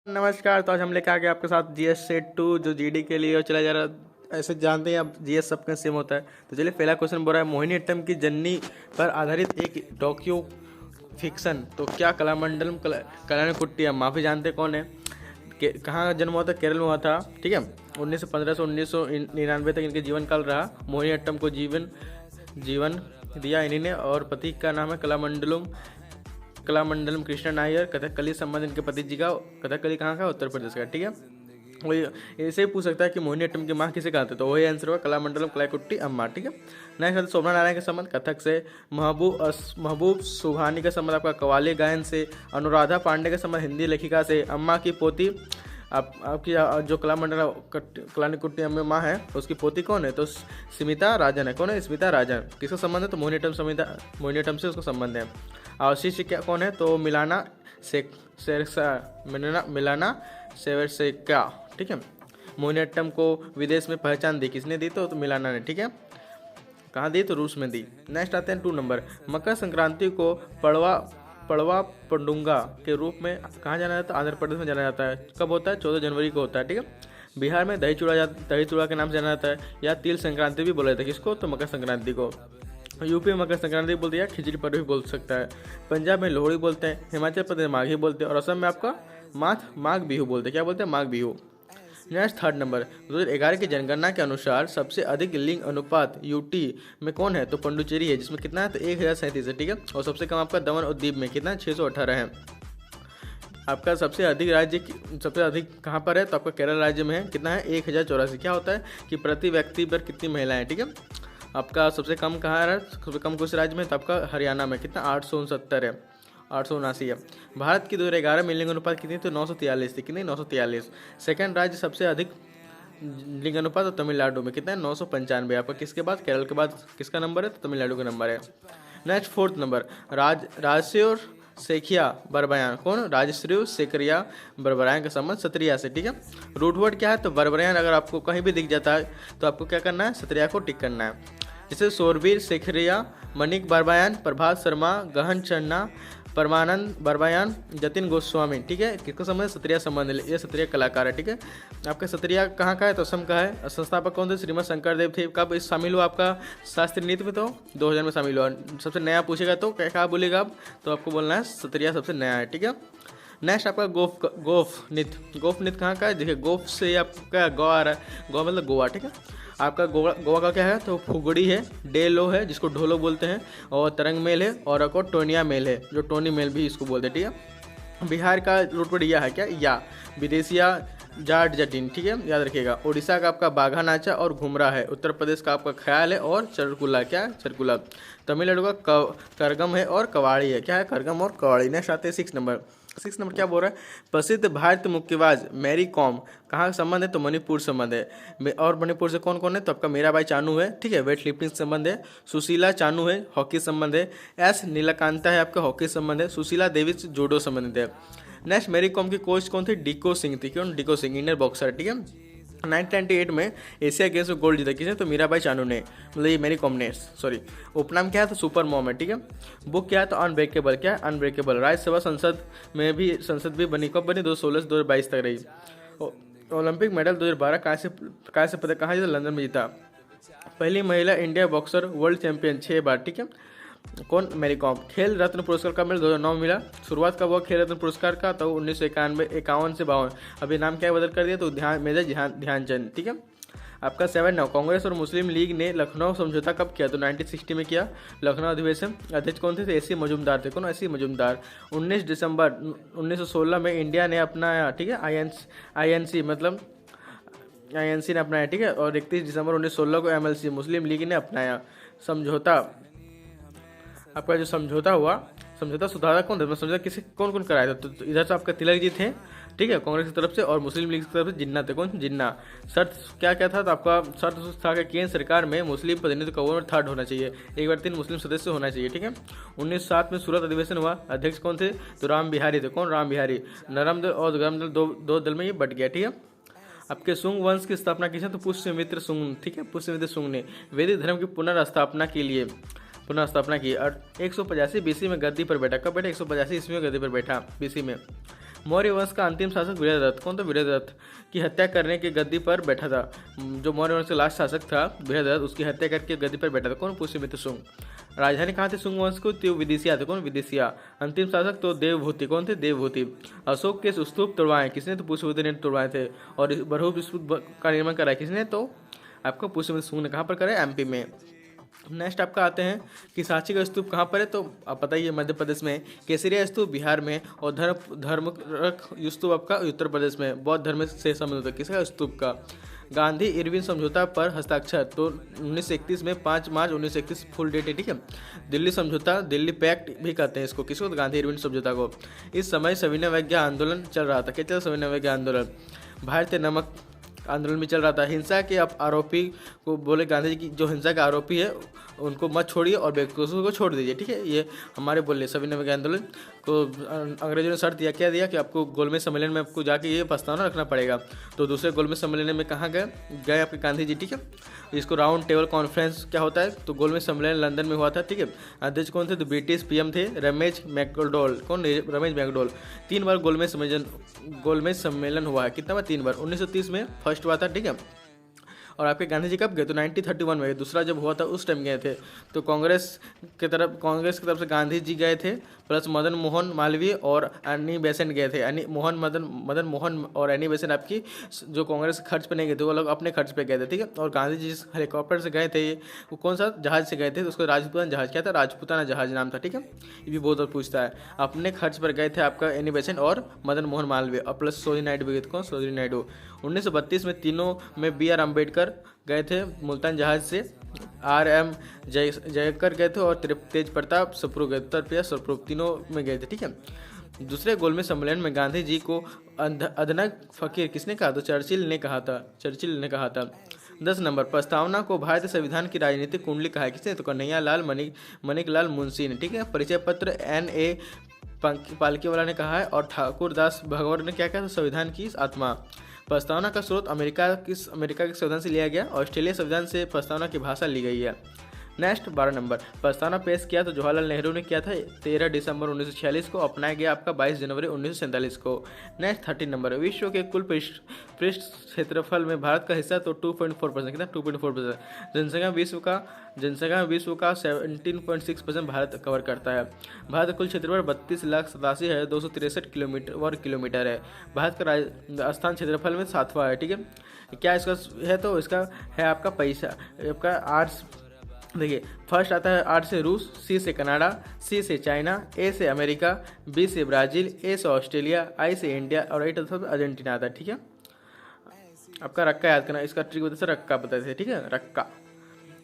नमस्कार। तो आज हम लेके आ गए आपके साथ जीएस सेट 2 जो जीडी के लिए चला जा रहा। ऐसे जानते हैं आप जीएस सबका सेम होता है। तो चलिए पहला क्वेश्चन बोल रहा है मोहिनीअट्टम की जननी पर आधारित एक डॉक्यू फिक्शन तो क्या कलामंडलम कलानिकुट्टी माफी जानते कौन है, कहाँ जन्म हुआ था? केरल में हुआ था। ठीक है, 1915 से 1999 तक इनके जीवन काल रहा। मोहिनीअट्टम को जीवन दिया इन्हीं ने और पति का नाम है कलामंडलम कृष्ण नायर। कथकली संबंध इनके पति जी का। कथकली कहाँ का? उत्तर प्रदेश का। ठीक है, वही ऐसे ही पूछ सकता है कि मोहिनीअट्टम की माँ किसे कहते, तो वही आंसर होगा कलामंडलम कलाईकुट्टी अम्मा। ठीक है, नेक्स्ट सोमनाथ नारायण के संबंध कथक से। महबूब सुभानी का संबंध आपका कव्वाली गायन से। अनुराधा पांडे का संबंध हिंदी लेखिका से। अम्मा की पोती आपकी जो कलानिकुट्टी अम्मा माँ है उसकी पोती कौन है? तो स्मिता राजन है। कौन है? स्मिता राजन। किसका संबंध है? तो मोहिनीअट्टम से उसका संबंध है। अवशिष्ट क्या कौन है? तो मिलाना सेवर्सिका। ठीक है, मोहिनीअट्टम को विदेश में पहचान दी किसने दी? तो मिलाना ने। ठीक है, कहाँ दी? तो रूस में दी। नेक्स्ट आते हैं 2 नंबर। मकर संक्रांति को पड़वा पंडुंगा के रूप में कहाँ जाना जाता है? आंध्र प्रदेश में जाना जाता है। कब होता है? 14 जनवरी को होता है। ठीक है, बिहार में दही चूड़ा के नाम से जाना जाता है या तिल संक्रांति भी बोला जाता है। किसको? तो मकर संक्रांति को। यूपी में मकर संक्रांति बोलते हैं या खिचड़ी पर्व भी बोल सकता है। पंजाब में लोहड़ी बोलते हैं। हिमाचल प्रदेश माघी बोलते हैं और असम में आपका माघ बिहू बोलते हैं। क्या बोलते हैं? Magh Bihu. Next 3rd number. 2011 की जनगणना के अनुसार सबसे अधिक लिंग अनुपात यूटी में कौन है? तो पुडुचेरी है, जिसमें कितना है? तो 1037 है। ठीक है, और सबसे कम आपका दमन और दीव में कितना? 618 है। आपका सबसे अधिक कहाँ पर है? तो आपका केरल राज्य में है। कितना है? 1084। क्या होता है कि प्रति व्यक्ति पर कितनी महिलाएं? ठीक है, आपका सबसे कम कहाँ है? सबसे कम किस राज्य में? तो आपका हरियाणा में। कितना? 869 है, 879 है। भारत की 2011 में लिंग अनुपात कितनी? तो 943 थी। कितनी? 943। सेकंड राज्य सबसे अधिक लिंग अनुपात तो तमिलनाडु में। कितना है? 995। आपका किसके बाद? केरल के बाद किसका नंबर है? तो तमिलनाडु का नंबर है। Next 4th number. Rajshree Sekhiya बरबयान। कौन? राजश्री सेकरिया बरबयान का संबंध सत्रिया से। ठीक है, रूट वर्ड क्या है? तो बरबयान। अगर आपको कहीं भी दिख जाता है तो आपको क्या करना है? सत्रिया को टिक करना है। जैसे सोरबीर सेखरिया, मनिक बरबयान, प्रभात शर्मा, गहन चन्ना, परमानंद बरबयान, जतिन गोस्वामी। ठीक है, किसका संबंध? सत्रिया संबंध। ये सत्रिया कलाकार है। ठीक है, आपका सत्रिया कहाँ का है? तो असम का है। संस्थापक कौन थे? श्रीमद शंकरदेव थे। कब इस शामिल हुआ आपका शास्त्रीय नृत्य में? तो 2000 में शामिल हुआ। सबसे नया पूछेगा तो क्या बोलेगा आप? तो आपको बोलना है सत्रिया सबसे नया है। ठीक है, नेक्स्ट आपका गोफ नृत्य कहाँ का है? देखिए, गोफ से आपका गौ आ रहा है। गौ मतलब गोवा। ठीक है, आपका गोवा का क्या है? तो फुगड़ी है, डेलो है जिसको ढोलो बोलते हैं, और तरंग मेल है, और एक और टोनिया मेल है जो टोनी मेल भी इसको बोलते हैं। ठीक है, बिहार का रूट वर्ड या है क्या? या। विदेशिया जाट जटिन। ठीक है, याद रखिएगा। उड़ीसा का आपका बाघा नाचा और घुमरा है। उत्तर प्रदेश का आपका ख्याल है और चरकुला। क्या है? चरकुला। तमिलनाडु का करगम है और कवाड़ी है। क्या है? करगम और कवाड़ी। नेक्स्ट आते हैं 6 नंबर। 6 नंबर क्या बोल रहा है? प्रसिद्ध भारतीय मुक्केबाज मैरी कॉम कहाँ संबंध है? तो मणिपुर संबंध है। और मणिपुर से कौन कौन है? तो आपका मीराबाई चानू है। ठीक है, वेट लिफ्टिंग संबंध है। सुशीला चानू है, हॉकी संबंध है। एस नीलकांता है, आपका हॉकी संबंध है। सुशीला देवी से जूडो संबंधित है। नेक्स्ट मैरी कॉम की कोच कौन थी? डिको सिंह थी। कौन? डिको सिंह, इंडियन बॉक्सर। ठीक है, 1998 में एशिया गेम्स में गोल्ड जीता किसने? तो मीराबाई चानू ने, मतलब ये मेरी कॉम ने। सॉरी, उपनाम क्या है? तो सुपर मॉम है। ठीक है, बुक क्या है? तो अनब्रेकेबल। क्या है? अनब्रेकेबल। राज्यसभा संसद भी बनी। कब बनी? 2016 से 2022 तक रही। ओलंपिक मेडल 2012 कहाँ से पदक कहाँ जीता? लंदन में जीता। पहली महिला इंडिया बॉक्सर वर्ल्ड चैंपियन 6 बार। ठीक है, कौन? मैरी कॉम। खेल रत्न पुरस्कार कब मिला? 2009 में मिला। शुरुआत कब हुआ खेल रत्न पुरस्कार का? तो 1951 से 52। अभी नाम क्या बदल कर दिया? तो मेजर ध्यानचंद। ठीक है, आपका 7 9। कांग्रेस और मुस्लिम लीग ने लखनऊ समझौता कब किया? तो 1960 में किया। लखनऊ अधिवेशन अध्यक्ष कौन थे? तो एसी मजूमदार थे। कौन? एसी मजूमदार। 19 दिसंबर 1916 में इंडिया ने अपनाया। ठीक है, आईएनसी मतलब आईएनसी ने अपनाया। ठीक है, और 31 दिसंबर 1916 को एमएलसी मुस्लिम लीग ने अपनाया। समझौता, आपका जो समझौता हुआ, समझौता सुधारक कौन था? समझौता किसी कौन कराया था? तो इधर से आपका तिलक जी थे। ठीक है, कांग्रेस की तरफ से, और मुस्लिम लीग की तरफ से जिन्ना थे। कौन? जिन्ना। शर्त क्या क्या था? तो आपका शर्त था कि केंद्र सरकार में मुस्लिम प्रतिनिधि का 1/3 होना चाहिए। एक बार 3 मुस्लिम सदस्य होना चाहिए। ठीक है, 1907 में सूरत अधिवेशन हुआ। अध्यक्ष कौन थे? तो राम बिहारी थे। कौन? राम बिहारी। नरम दल और गरम दल दो दल में ये बट गया। ठीक है, आपके सुंग वंश की स्थापना किसने? तो पुष्यमित्र सुंग। ठीक है, पुष्यमित्र सुंग ने वैदिक धर्म की पुनर्स्थापना की। और 185 बीसी में गद्दी पर बैठा। कब बैठा? 185 ईस्वी में गद्दी पर बैठा, बीसी में। मौर्य वंश का अंतिम शासक वीरदत्त। कौन था? वीरदत्त की हत्या करने की गद्दी पर बैठा था। जो मौर्य वंश का लास्ट शासक था वीरदत्त, उसकी हत्या करके गद्दी पर बैठा था। कौन? पुष्यमित्र शुंग। राजधानी कहाँ थी शुंग वंश को? तो विदिशिया थे। कौन? विदिशिया। अंतिम शासक तो देवभूति। कौन थे? देवभूति। अशोक के स्तूप तुड़वाए किसने? तो पुष्यमित्र ने तुड़वाए थे। और बरहूप स्तूप का निर्माण कराया किसने? तो आपका पुष्यमित्र शुंग ने। कहाँ पर करा? एमपी में। नेक्स्ट आपका आते हैं कि सांची का स्तूप कहाँ पर है? तो आप पता ही है मध्य प्रदेश में। केसरिया स्तूप बिहार में। और धर्मरक स्तूप आपका उत्तर प्रदेश में। बौद्ध धर्म से संबंधित है। किसका? स्तूप का। गांधी इरविन समझौता पर हस्ताक्षर तो 1931 में 5 मार्च 1931 फुल डेट है, ठीक है। दिल्ली समझौता, दिल्ली पैक्ट भी कहते हैं इसको। किसको? तो गांधी इरविन समझौता को। इस समय सविनय अवज्ञा आंदोलन चल रहा था। क्या चल? सविनय अवज्ञा आंदोलन। भारतीय नमक आंदोलन भी चल रहा था। हिंसा के आरोपी को बोले गांधी जी की जो हिंसा के आरोपी है उनको मत छोड़िए और बेकसूरों को छोड़ दीजिए, ठीक है। ये हमारे बोले सविनय अवज्ञा आंदोलन को अंग्रेजों ने शर्त दिया। क्या दिया? कि आपको गोलमेज सम्मेलन में आपको जाके ये प्रस्तावना रखना पड़ेगा। तो दूसरे गोलमेज सम्मेलन में कहाँ गए आपके गांधी जी, ठीक है। इसको राउंड टेबल कॉन्फ्रेंस क्या होता है? तो गोलमेज सम्मेलन लंदन में हुआ था, ठीक है। अध्यक्ष कौन थे? तो ब्रिटिश पीएम थे रमेश मैकडोल। कौन? रमेश मैकडोल। 3 बार गोलमेज सम्मेलन हुआ है। कितना बार? 3 बार। 1930 में फर्स्ट हुआ था, ठीक है। और आपके गांधी जी कब गए? तो 1931 में। दूसरा जब हुआ था उस टाइम गए थे। तो कांग्रेस की तरफ से गांधी जी गए थे, प्लस मदन मोहन मालवीय और एनी बेसेंट गए थे। मदन मोहन और एनी बेसेंट आपकी जो कांग्रेस खर्च पे नहीं गए थे, वो लोग अपने खर्च पे गए थे, ठीक है। और गांधी जी जिस हेलीकॉप्टर से गए थे वो कौन सा जहाज से गए थे? तो उसको राजपूताना जहाज। क्या था? राजपूताना जहाज नाम था, ठीक है। ये भी बहुत पूछता है। अपने खर्च पर गए थे आपका एनी बेसेंट और मदन मोहन मालवीय और प्लस सरोजिनी नायडू भी गए थे। कौन? सरोजिनी नायडू। 1932 में तीनों में BR अम्बेडकर गए थे मुल्तान जहाज से। RM जयकर गए थे और तेज प्रताप सप्रू गए थे। उत्तर प्रदेश सप्रू तीनों में गए थे, ठीक है। दूसरे गोलमेज सम्मेलन में गांधी जी को अदनक फकीर किसने कहा? तो चर्चिल ने कहा था। 10 नंबर प्रस्तावना को भारतीय संविधान की राजनीतिक कुंडली कहा है किसने? तो कन्हैया लाल मणिक लाल मुंशी ने, ठीक है। परिचय पत्र NA पालकीवाला ने कहा है। और ठाकुर दास भगवत ने क्या कहा? तो संविधान की आत्मा। प्रस्तावना का स्रोत अमेरिका के संविधान से लिया गया। ऑस्ट्रेलिया संविधान से प्रस्तावना की भाषा ली गई है। नेक्स्ट 12 नंबर प्रस्तावना पेश किया तो जवाहरलाल नेहरू ने किया था 13 दिसंबर 1946 को। अपनाया गया आपका 22 जनवरी 1947 को। नेक्स्ट 13 नंबर विश्व के कुल पृष्ठ क्षेत्रफल में भारत का हिस्सा तो 2.4%। कितना? 2.4%। जनसंख्या विश्व का 17.6% भारत कवर करता है। भारत का कुल क्षेत्रफल 32,87,263 वर्ग किलोमीटर है। भारत का स्थान क्षेत्रफल में 7वां है, ठीक है। क्या इसका है? तो इसका है आपका पैसा आपका आर्ट्स। देखिए फर्स्ट आता है आर से रूस, सी से कनाडा, सी से चाइना, ए से अमेरिका, बी से ब्राज़ील, ए से ऑस्ट्रेलिया, आई से इंडिया और आई से अर्जेंटीना आता है, ठीक है। आपका रक्का याद करना। इसका ट्रिक बताते रक्का बताते, ठीक है। रक्का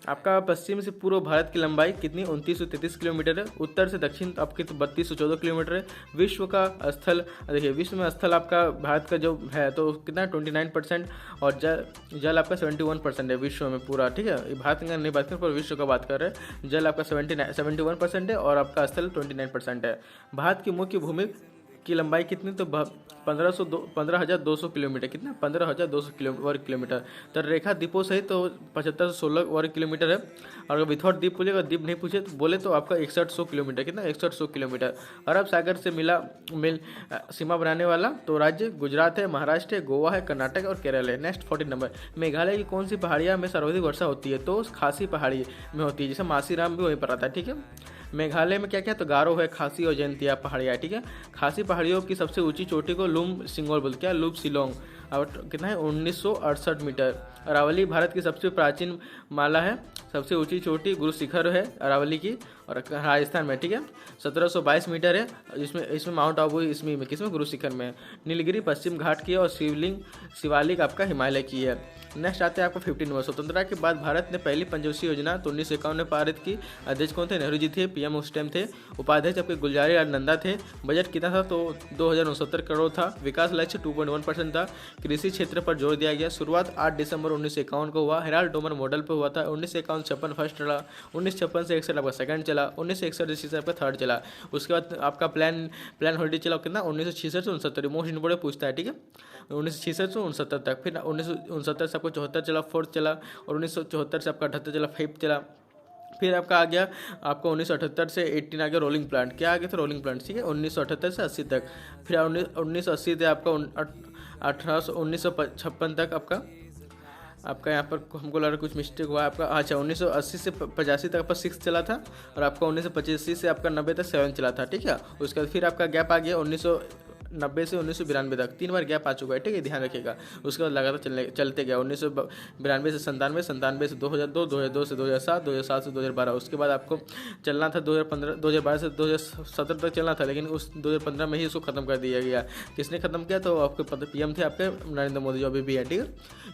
आपका पश्चिम से पूर्व भारत की लंबाई कितनी? 2933 किलोमीटर है। उत्तर से दक्षिण आपकी 3214 किलोमीटर है। विश्व का स्थल देखिए, विश्व में स्थल आपका भारत का जो है तो कितना? 29%। और जल आपका 71% है विश्व में पूरा, ठीक है। भारत का नहीं बात कर पर विश्व का बात कर रहे हैं। जल आपका 71% है और आपका स्थल 29% है। भारत की मुख्य भूमि की लंबाई कितनी? तो 15,200 किलोमीटर। कितना? 15,200 वर्ग किलोमीटर। तटरेखा द्वीपों सहित तो 7516 वर्ग किलोमीटर है। और अगर विथआउट द्वीप बोलेगा, द्वीप नहीं पूछे तो बोले तो आपका 6100 किलोमीटर। कितना? 6100 किलोमीटर। अरब सागर से मिल सीमा बनाने वाला तो राज्य गुजरात है, महाराष्ट्र है, गोवा है, कर्नाटक और केरल है। नेक्स्ट 14 नंबर मेघालय की कौन सी पहाड़ियाँ में सर्वाधिक वर्षा होती है? तो खासी पहाड़ी में होती है, जैसे मासीराम भी वहीं पर आता है, ठीक है। मेघालय में क्या क्या? तो गारो है, खासी और जयंतिया पहाड़ियाँ, ठीक है। खासी पहाड़ियों की सबसे ऊंची चोटी को लुम सिंगोल बोलते। क्या? लुम सिलोंग। और कितना है? 1968 मीटर। अरावली भारत की सबसे प्राचीन माला है। सबसे ऊंची चोटी गुरु शिखर है अरावली की और राजस्थान में, ठीक है। 1722 मीटर है। इसमें माउंट आबू इसमें किसमें? गुरु शिखर में। नीलगिरी पश्चिम घाट की है और शिवालिक आपका हिमालय की है। नेक्स्ट आते हैं आपको 15 नंबर स्वतंत्रता के बाद भारत ने पहली पंचवर्षीय योजना तो 1951 में पारित की। अध्यक्ष कौन थे? नेहरू जी थे, पीएम उस टाइम थे। उपाध्यक्ष आपके गुलजारी लाल नंदा थे। बजट कितना था? तो 2069 करोड़ था। विकास लक्ष्य 2.1% था। कृषि क्षेत्र पर जोर दिया गया। शुरुआत 8 दिसंबर 1951 को हुआ। हेराल्ड डोमर मॉडल पर हुआ था। 1951-56 फर्स्ट चला। 1956 से 61 आपका सेकंड चला। 1961 से आपका थर्ड चला। उसके बाद आपका प्लान हॉलिडे चला कितना? 1966 से 69। मोस्ट इंपोर्टेंट पूछता है, ठीक है। 1966 से 69 तक। फिर 1969 से आपको 74 चला, फोर्थ चला। और 1974 से आपका 78 चला, फिफ्थ चला। फिर आपका आ गया आपका 1978 से 18 आ गया रोलिंग प्लांट। क्या आ गया था? रोलिंग प्लांट, ठीक है, 1978 से 80 तक। फिर 1980 से आपका 1956 तक आपका यहाँ पर हमको लग रहा है कुछ मिस्टेक हुआ आपका। अच्छा, 1980 से 85 तक आपका 6 चला था, और आपका 1985 से आपका 90 तक 7 चला था, ठीक है। उसके बाद फिर आपका गैप आ गया 1990 से 1992 तक, 3 बार गैप आ चुका है, ठीक है, ध्यान रखिएगा। उसके बाद लगातार चलते गया 1992 से 97, 97 से 2002, 2002 से 2007, 2007 से 2012। उसके बाद आपको चलना था 2012 से 2017 तक चलना था, लेकिन उस 2015 में ही उसको खत्म कर दिया गया। किसने खत्म किया? तो आपके PM थे आपके नरेंद्र मोदी, जो अभी भी है, ठीक है।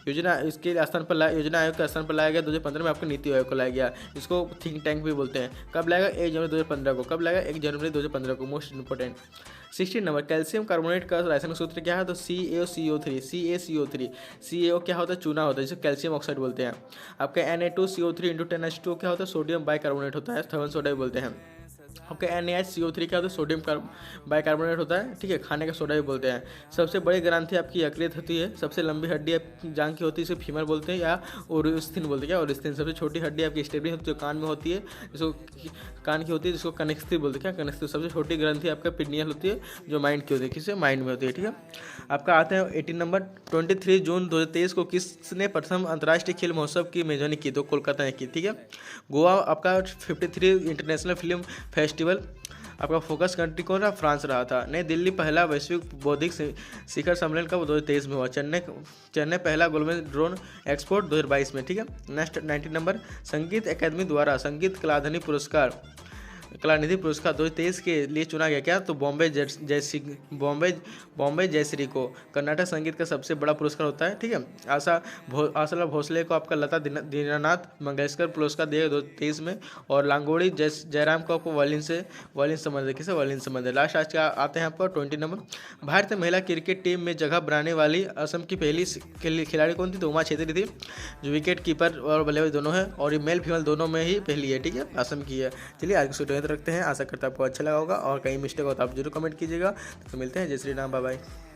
योजना इसके स्थान पर योजना आयोग के स्थान पर लाया गया 2015 में, आपको नीति आयोग को लाया गया। इसको थिंक टैंक भी बोलते हैं। कब लाएगा? 1 जनवरी 2015 को। कब लाएगा? 1 जनवरी 2015 को। Most important. 16 number, calcium carbonate का रासायनिक सूत्र क्या है? तो CaCO3। CaCO3 CaO क्या होता है? चूना होता है, जिसे कैल्शियम ऑक्साइड बोलते हैं। आपका Na2CO3 × 10H2O क्या होता है? सोडियम बाइकार्बोनेट होता है, थर्मल सोडा भी बोलते हैं। आपका NaHCO3 क्या होता है? सोडियम बाइकार्बोनेट होता है, ठीक है, खाने का सोडा भी बोलते हैं। सबसे बड़ी ग्रंथि आपकी यकृत होती है। सबसे लंबी हड्डी आपकी जांघ की होती है, इसे फीमर बोलते हैं या ओरिस्थिन बोलते हैं। क्या? ओरिस्थिन। सबसे छोटी हड्डी आपकी स्टेपनी होती है, जो कान में होती है, जिसको कान की होती है, जिसको कनेक्टिव बोलते हैं। क्या? कनेक्टिव। सबसे छोटी ग्रंथि आपका पिनियल होती है, जो माइंड की होती है। किससे? माइंड में होती है, ठीक है। आपका आता है 18 नंबर, 23 जून 2023 को किसने प्रथम अंतर्राष्ट्रीय खेल महोत्सव की मेजबानी की? तो कोलकाता ने की, ठीक है। गोवा आपका 53 इंटरनेशनल फिल्म फेस्टिवल। आपका फोकस कंट्री कौन रहा? फ्रांस रहा था। नई दिल्ली पहला वैश्विक बौद्धिक शिखर सम्मेलन का 2023 में हुआ। चेन्नई पहला ग्लोबल ड्रोन एक्सपोर्ट 2022 में, ठीक है। नेक्स्ट 19 नंबर, संगीत अकादमी द्वारा संगीत कलानिधि पुरस्कार 2023 के लिए चुना गया। क्या? तो बॉम्बे जयश्री को कर्नाटक संगीत का सबसे बड़ा पुरस्कार होता है, ठीक है। आशा भोसले को आपका लता दीनानाथ मंगेशकर पुरस्कार दिया 2023 में, और लांगोड़ी जयराम को आपको वायलिन संबंध। किसे? वायलिन संबंध। लास्ट आज का आते हैं आपको 20 नंबर, भारतीय महिला क्रिकेट टीम में जगह बनाने वाली असम की पहली खिलाड़ी कौन थी? तो उमा छेत्री थी, जो विकेट कीपर और बल्लेबाज दोनों है, और ये मेल फीमेल दोनों में ही पहली है, ठीक है, असम की है। चलिए आज की रखते हैं। आशा करता है आपको अच्छा लगा होगा, और कहीं मिस्टेक हो तो आप जरूर कमेंट कीजिएगा। तो मिलते हैं। जय श्री राम, बाय बाय।